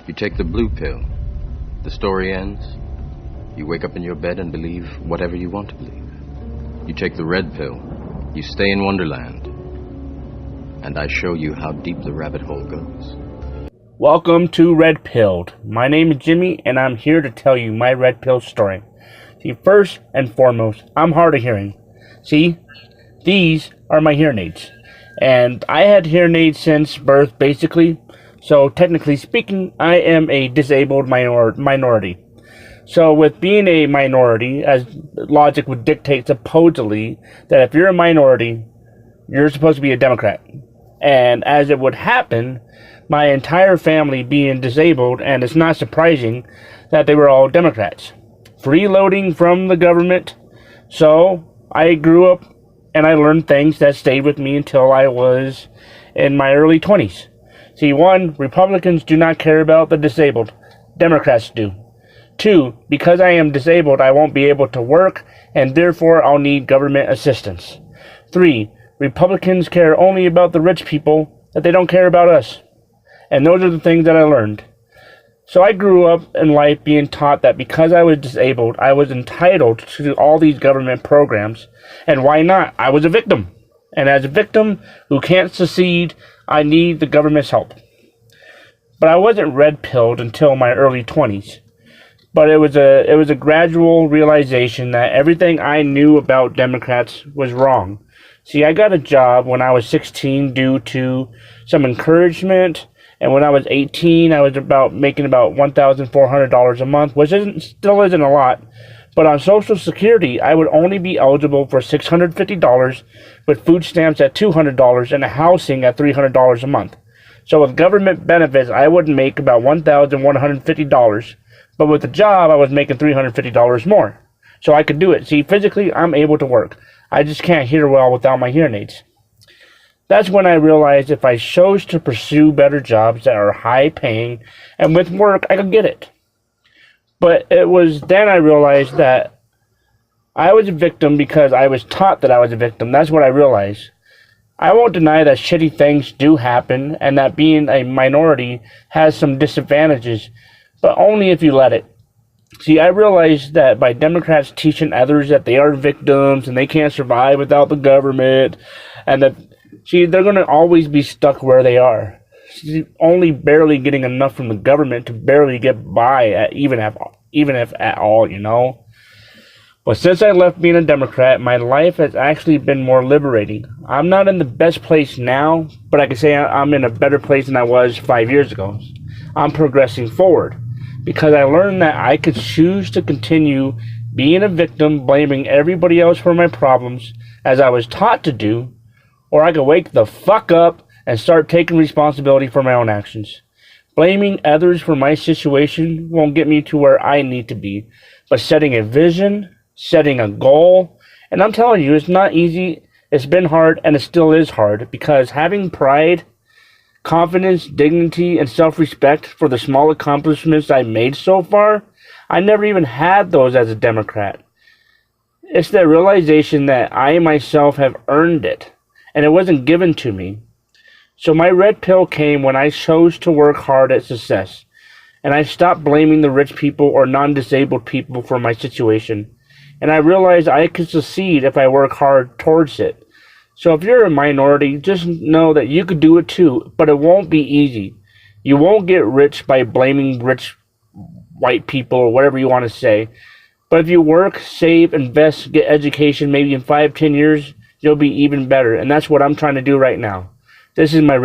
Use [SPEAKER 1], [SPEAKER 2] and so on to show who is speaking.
[SPEAKER 1] You take the blue pill. The story ends. You wake up in your bed and believe whatever you want to believe. You take the red pill. You stay in Wonderland. And I show you how deep the rabbit hole goes.
[SPEAKER 2] Welcome to Red Pilled. My name is Jimmy, and I'm here to tell you my red pill story. See, first and foremost, I'm hard of hearing. See, these are my hearing aids. And I had hearing aids since birth, basically. So, technically speaking, I am a disabled minority. So, with being a minority, as logic would dictate supposedly, that if you're a minority, you're supposed to be a Democrat. And as it would happen, my entire family being disabled, and it's not surprising that they were all Democrats. Freeloading from the government. So, I grew up and I learned things that stayed with me until I was in my early 20s. See, 1, Republicans do not care about the disabled. Democrats do. 2, because I am disabled, I won't be able to work, and therefore I'll need government assistance. 3, Republicans care only about the rich people, that they don't care about us. And those are the things that I learned. So I grew up in life being taught that because I was disabled, I was entitled to all these government programs. And why not? I was a victim. And as a victim who can't succeed, I need the government's help. But I wasn't red-pilled until my early 20s. But it was a gradual realization that everything I knew about Democrats was wrong. See, I got a job when I was 16 due to some encouragement. And when I was 18, I was making about $1,400 a month, which still isn't a lot. But on Social Security, I would only be eligible for $650, with food stamps at $200 and housing at $300 a month. So with government benefits, I would make about $1,150. But with the job, I was making $350 more. So I could do it. See, physically, I'm able to work. I just can't hear well without my hearing aids. That's when I realized if I chose to pursue better jobs that are high paying and with work, I could get it. But it was then I realized that I was a victim because I was taught that I was a victim. That's what I realized. I won't deny that shitty things do happen and that being a minority has some disadvantages, but only if you let it. See, I realized that by Democrats teaching others that they are victims and they can't survive without the government, and that see, they're going to always be stuck where they are. See, only barely getting enough from the government to barely get by, even if at all, you know. But since I left being a Democrat, my life has actually been more liberating. I'm not in the best place now, but I can say I'm in a better place than I was 5 years ago. I'm progressing forward because I learned that I could choose to continue being a victim, blaming everybody else for my problems, as I was taught to do, or I could wake the fuck up and start taking responsibility for my own actions. Blaming others for my situation won't get me to where I need to be, but setting a vision, setting a goal, and I'm telling you, it's not easy, it's been hard, and it still is hard, because having pride, confidence, dignity, and self-respect for the small accomplishments I made so far, I never even had those as a Democrat. It's the realization that I myself have earned it, and it wasn't given to me. So my red pill came when I chose to work hard at success, and I stopped blaming the rich people or non-disabled people for my situation, and I realized I could succeed if I work hard towards it. So if you're a minority, just know that you could do it too, but it won't be easy. You won't get rich by blaming rich white people or whatever you want to say, but if you work, save, invest, get education, maybe in 5-10 years, you'll be even better, and that's what I'm trying to do right now. This is my